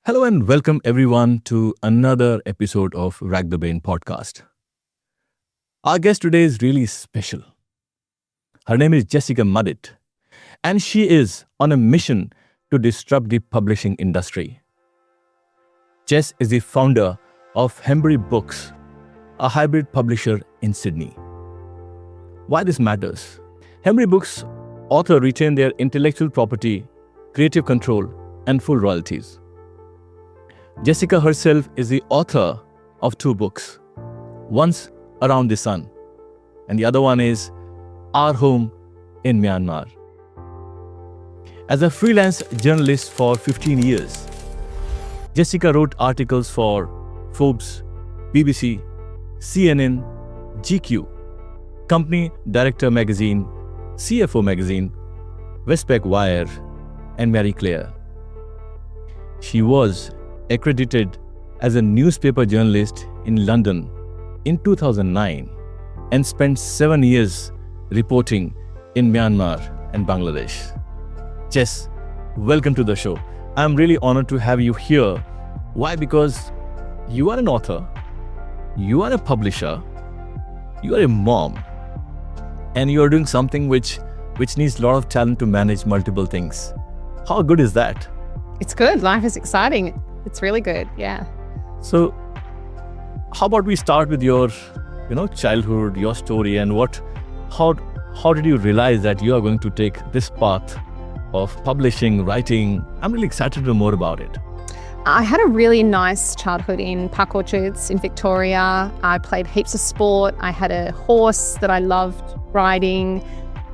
Hello and welcome everyone to another episode of Rack the Brain podcast. Our guest today is really special. Her name is Jessica Muddit, and she is on a mission to disrupt the publishing industry. Jess is the founder of Hembury Books, a hybrid publisher in Sydney. Why this matters? Hembury Books authors retain their intellectual property, creative control, and full royalties. Jessica herself is the author of two books. One's Around the Sun, and the other one is Our Home in Myanmar. As a freelance journalist for 15 years, Jessica wrote articles for Forbes, BBC, CNN, GQ, Company Director Magazine, CFO Magazine, Westpac Wire, and Marie Claire. She was accredited as a newspaper journalist in London in 2009 and spent 7 years reporting in Myanmar and Bangladesh. Jess, welcome to the show. I'm really honored to have you here. Why? Because you are an author, you are a publisher, you are a mom, and you are doing something which needs a lot of talent to manage multiple things. How good is that? It's good. Life is exciting. It's really good. Yeah. So how about we start with your, childhood, your story, and how did you realize that you are going to take this path of publishing, writing? I'm really excited to know more about it. I had a really nice childhood in Park Orchards in Victoria. I played heaps of sport. I had a horse that I loved riding,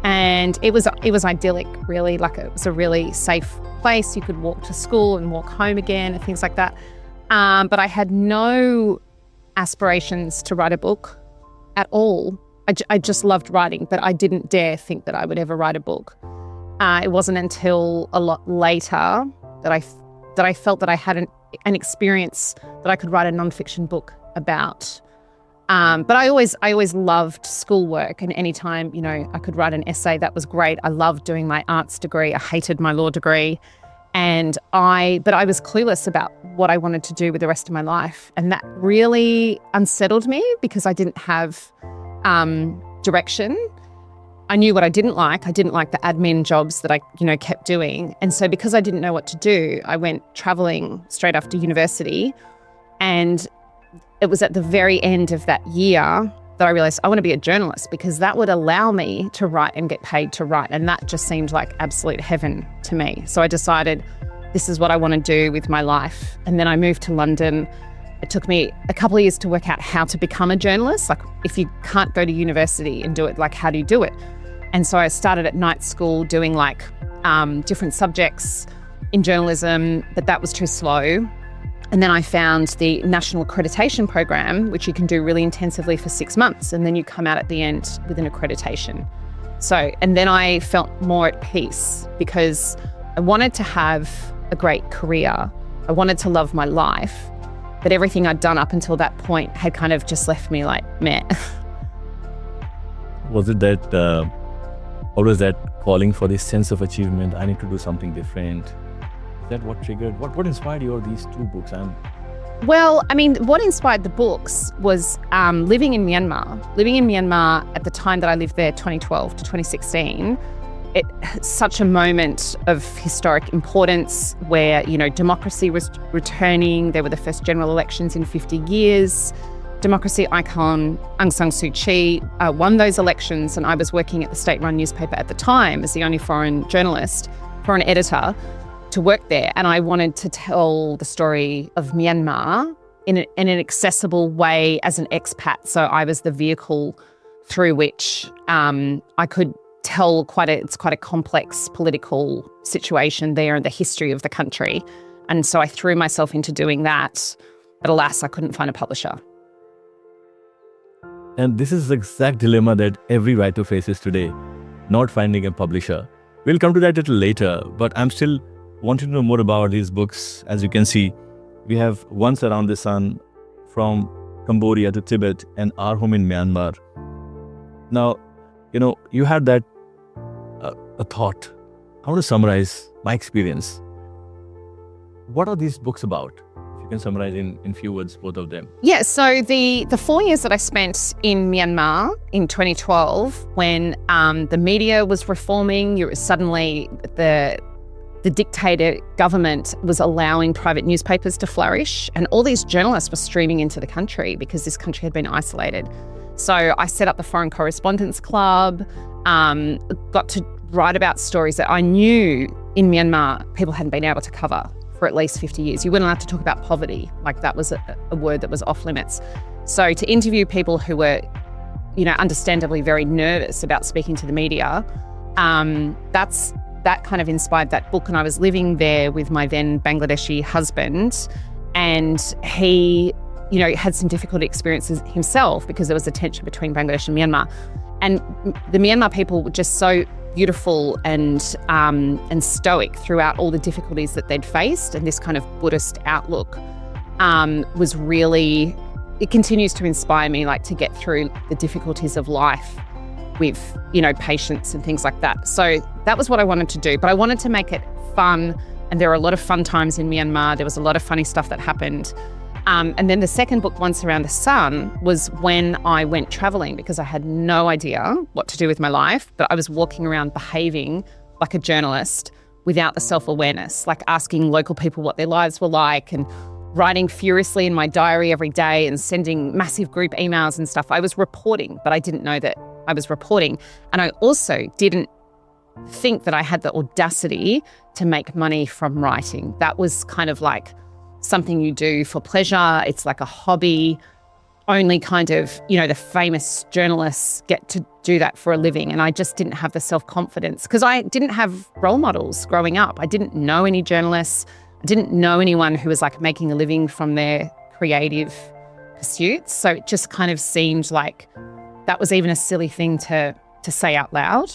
and it was idyllic, really. Like, it was a really safe place. You could walk to school and walk home again and things like that. But I had no aspirations to write a book at all. I just loved writing, but I didn't dare think that I would ever write a book. It wasn't until a lot later that I felt that I had an experience that I could write a nonfiction book about. But I always loved schoolwork, and anytime, I could write an essay, that was great. I loved doing my arts degree. I hated my law degree. But I was clueless about what I wanted to do with the rest of my life. And that really unsettled me because I didn't have direction. I knew what I didn't like. I didn't like the admin jobs that I, kept doing. And so because I didn't know what to do, I went traveling straight after university. And it was at the very end of that year that I realized I want to be a journalist, because that would allow me to write and get paid to write. And that just seemed like absolute heaven to me. So I decided this is what I want to do with my life. And then I moved to London. It took me a couple of years to work out how to become a journalist. Like, if you can't go to university and do it, like, how do you do it? And so I started at night school doing different subjects in journalism, but that was too slow. And then I found the national accreditation program, which you can do really intensively for 6 months. And then you come out at the end with an accreditation. And then I felt more at peace, because I wanted to have a great career. I wanted to love my life, but everything I'd done up until that point had kind of just left me like, meh. Was it that, or was that calling for this sense of achievement? I need to do something different. Is that what triggered? What inspired you, these two books? Well, what inspired the books was living in Myanmar. Living in Myanmar at the time that I lived there, 2012 to 2016, it's such a moment of historic importance where, democracy was returning. There were the first general elections in 50 years. Democracy icon Aung San Suu Kyi won those elections, and I was working at the state-run newspaper at the time as the only foreign editor to work there. And I wanted to tell the story of Myanmar in an accessible way as an expat. So I was the vehicle through which I could tell it's quite a complex political situation there and the history of the country. And so I threw myself into doing that. But alas, I couldn't find a publisher. And this is the exact dilemma that every writer faces today, not finding a publisher. We'll come to that a little later, but I'm still wanting to know more about these books. As you can see, we have Once Around the Sun, From Cambodia to Tibet, and Our Home in Myanmar. Now, you had that a thought. I want to summarize my experience. What are these books about? If you can summarize in few words, both of them. Yeah, so the 4 years that I spent in Myanmar in 2012, when the media was reforming, suddenly the dictator government was allowing private newspapers to flourish, and all these journalists were streaming into the country because this country had been isolated. So I set up the Foreign Correspondents Club, got to write about stories that I knew in Myanmar people hadn't been able to cover for at least 50 years. You weren't allowed to talk about poverty, like that was a word that was off limits. So to interview people who were, understandably very nervous about speaking to the media, that kind of inspired that book. And I was living there with my then Bangladeshi husband, and he, had some difficult experiences himself because there was a tension between Bangladesh and Myanmar. And the Myanmar people were just so beautiful and stoic throughout all the difficulties that they'd faced. And this kind of Buddhist outlook was really, it continues to inspire me, like to get through the difficulties of life with, patience and things like that. So that was what I wanted to do, but I wanted to make it fun. And there were a lot of fun times in Myanmar. There was a lot of funny stuff that happened. And then the second book, Once Around the Sun, was when I went traveling because I had no idea what to do with my life, but I was walking around behaving like a journalist without the self-awareness, like asking local people what their lives were like and writing furiously in my diary every day and sending massive group emails and stuff. I was reporting, but I didn't know that I was reporting. And I also didn't think that I had the audacity to make money from writing. That was kind of like something you do for pleasure. It's like a hobby. Only kind of, the famous journalists get to do that for a living. And I just didn't have the self-confidence because I didn't have role models growing up. I didn't know any journalists. I didn't know anyone who was like making a living from their creative pursuits. So it just kind of seemed like that was even a silly thing to say out loud.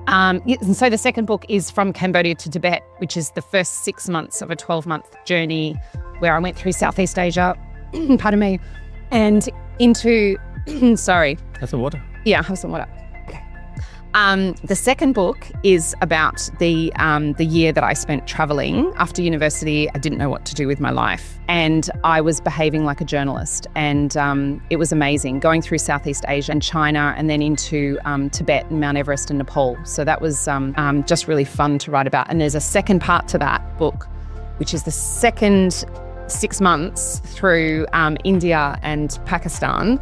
And so the second book is From Cambodia to Tibet, which is the first 6 months of a 12-month journey where I went through Southeast Asia, pardon me, and into, sorry. Have some water. Yeah, have some water. Okay. The second book is about the year that I spent traveling. After university, I didn't know what to do with my life, and I was behaving like a journalist, and it was amazing going through Southeast Asia and China, and then into Tibet and Mount Everest and Nepal. So that was just really fun to write about. And there's a second part to that book, which is the second 6 months through India and Pakistan.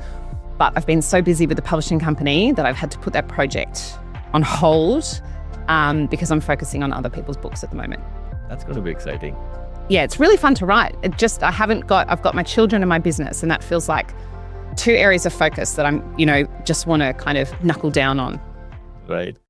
But I've been so busy with the publishing company that I've had to put that project on hold because I'm focusing on other people's books at the moment. That's going to be exciting. Yeah, it's really fun to write. I've got my children and my business, and that feels like 2 areas of focus that I'm, just want to kind of knuckle down on. Right.